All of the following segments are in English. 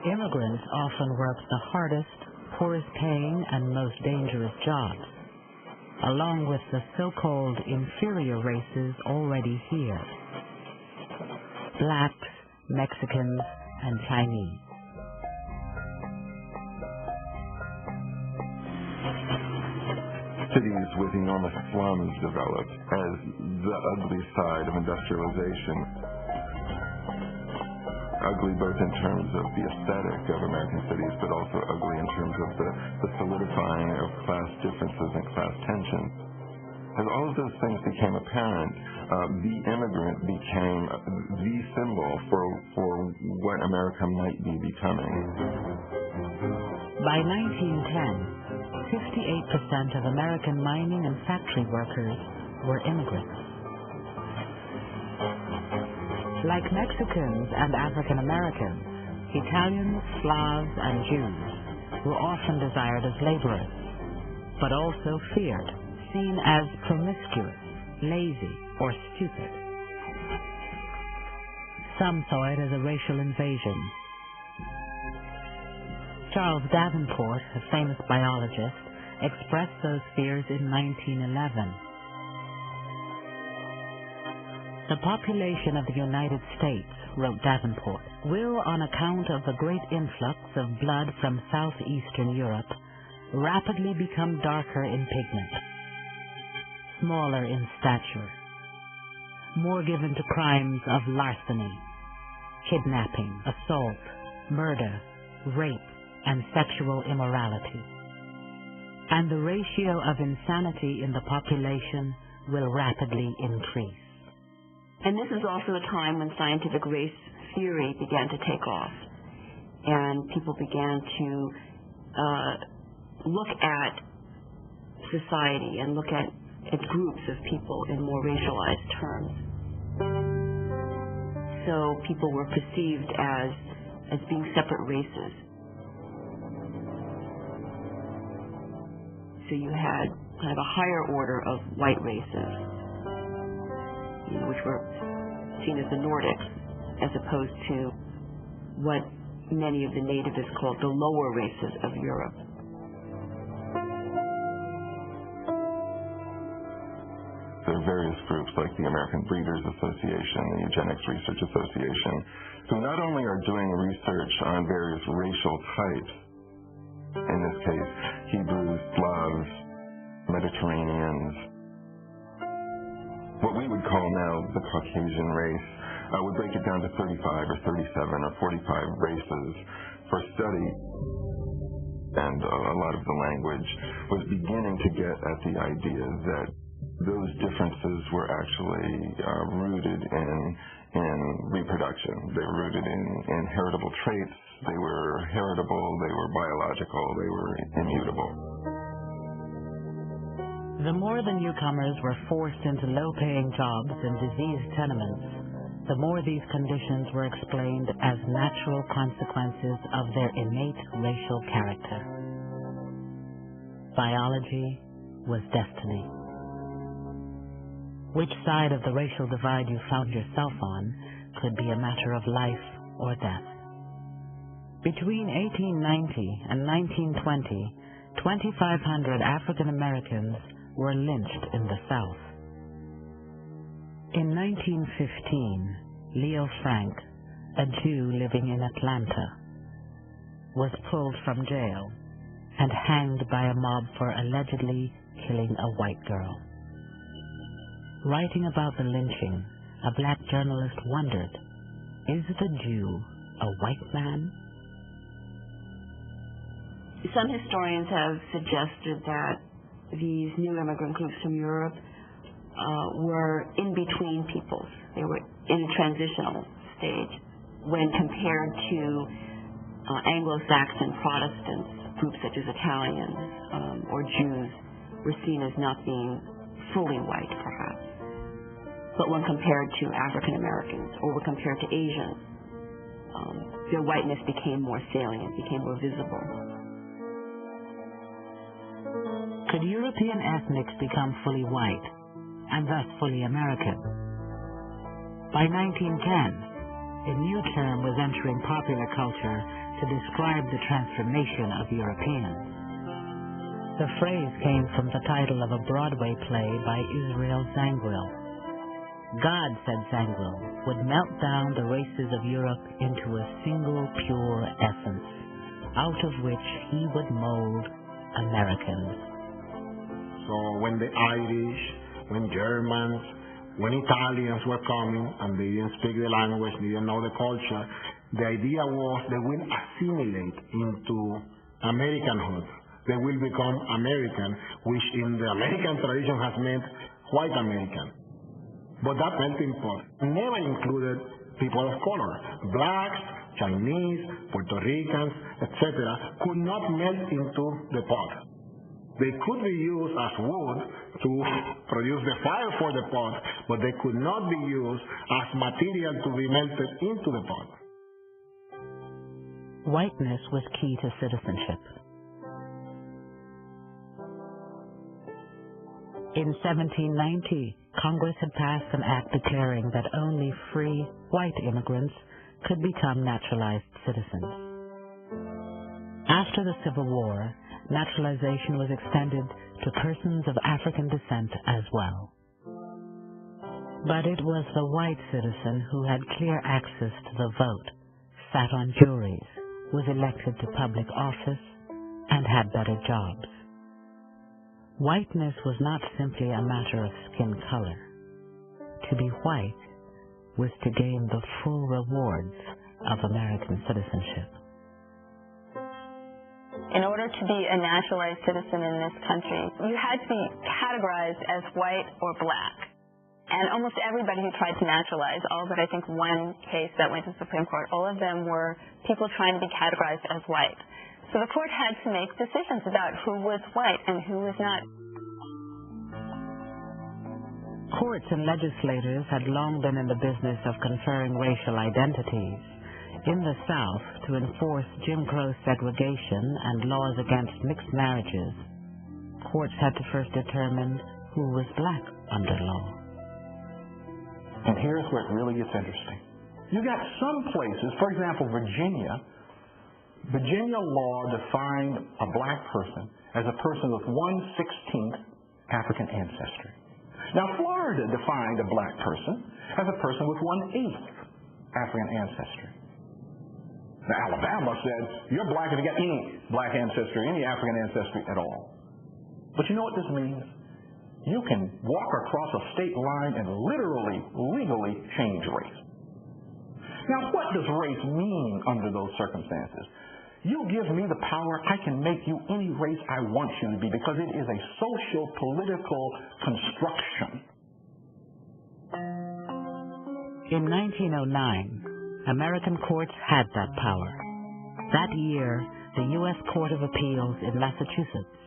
Immigrants often worked the hardest, poorest paying, and most dangerous jobs, along with the so-called inferior races already here: blacks, Mexicans, and Chinese. Cities with enormous slums developed as the ugly side of industrialization. Ugly both in terms of the aesthetic of American cities, but also ugly in terms of the solidifying of class differences and class tensions. As all of those things became apparent, the immigrant became the symbol for what America might be becoming. By 1910, 58% of American mining and factory workers were immigrants. Like Mexicans and African Americans, Italians, Slavs, and Jews were often desired as laborers, but also feared, seen as promiscuous, lazy, or stupid. Some saw it as a racial invasion. Charles Davenport, a famous biologist, expressed those fears in 1911. The population of the United States, wrote Davenport, will, on account of the great influx of blood from southeastern Europe, rapidly become darker in pigment, smaller in stature, more given to crimes of larceny, kidnapping, assault, murder, rape, and sexual immorality. And the ratio of insanity in the population will rapidly increase. And this is also a time when scientific race theory began to take off, and people began to look at society and look at groups of people in more racialized terms. So people were perceived as being separate races. So you had kind of a higher order of white races, which were seen as the Nordics, as opposed to what many of the nativists called the lower races of Europe. There are various groups like the American Breeders Association, the Eugenics Research Association, who not only are doing research on various racial types, in this case, Hebrews, Slavs, Mediterraneans, what we would call now the Caucasian race, would break it down to 35 or 37 or 45 races for study. And a lot of the language was beginning to get at the idea that those differences were actually rooted in reproduction. They were rooted in heritable traits. They were heritable, they were biological, they were immutable. The more the newcomers were forced into low-paying jobs and diseased tenements, the more these conditions were explained as natural consequences of their innate racial character. Biology was destiny. Which side of the racial divide you found yourself on could be a matter of life or death. Between 1890 and 1920, 2,500 African Americans were lynched in the South. In 1915, Leo Frank, a Jew living in Atlanta, was pulled from jail and hanged by a mob for allegedly killing a white girl. Writing about the lynching, a black journalist wondered, is the Jew a white man? Some historians have suggested that these new immigrant groups from Europe were in-between peoples. They were in a transitional stage when compared to Anglo-Saxon Protestants. Groups such as Italians or Jews were seen as not being fully white, perhaps. But when compared to African Americans or when compared to Asians, their whiteness became more salient, became more visible. Could European ethnics become fully white and thus fully American? By 1910, a new term was entering popular culture to describe the transformation of Europeans. The phrase came from the title of a Broadway play by Israel Zangwill. God, said Zangwill, would melt down the races of Europe into a single pure essence, out of which he would mold Americans. So when the Irish, when Germans, when Italians were coming and they didn't speak the language, they didn't know the culture, the idea was they will assimilate into Americanhood. They will become American, which in the American tradition has meant white American. But that melting pot never included people of color. Blacks, Chinese, Puerto Ricans, etc. could not melt into the pot. They could be used as wood to produce the fire for the pot, but they could not be used as material to be melted into the pot. Whiteness was key to citizenship. In 1790, Congress had passed an act declaring that only free white immigrants could become naturalized citizens. After the Civil War, naturalization was extended to persons of African descent as well. But it was the white citizen who had clear access to the vote, sat on juries, was elected to public office, and had better jobs. Whiteness was not simply a matter of skin color. To be white was to gain the full rewards of American citizenship. In order to be a naturalized citizen in this country, you had to be categorized as white or black. And almost everybody who tried to naturalize, all but I think one case that went to the Supreme Court, all of them were people trying to be categorized as white. So the court had to make decisions about who was white and who was not. Courts and legislators had long been in the business of conferring racial identities. In the South, to enforce Jim Crow segregation and laws against mixed marriages, courts had to first determine who was black under law. And here's where it really gets interesting. You got some places, for example, Virginia law defined a black person as a person with 1/16th African ancestry. Now, Florida defined a black person as a person with 1/8th African ancestry. Now, Alabama said, you're black if you got any black ancestry, any African ancestry at all. But you know what this means? You can walk across a state line and literally, legally change race. Now, what does race mean under those circumstances? You give me the power, I can make you any race I want you to be, because it is a social, political construction. In 1909, American courts had that power. That year, the U.S. Court of Appeals in Massachusetts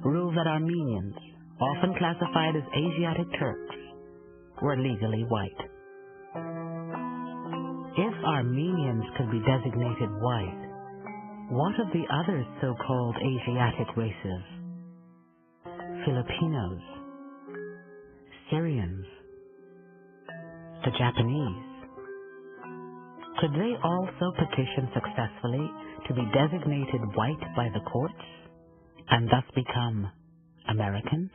ruled that Armenians, often classified as Asiatic Turks, were legally white. If Armenians could be designated white, what of the other so-called Asiatic races? Filipinos, Syrians, the Japanese. Could they also petition successfully to be designated white by the courts and thus become Americans?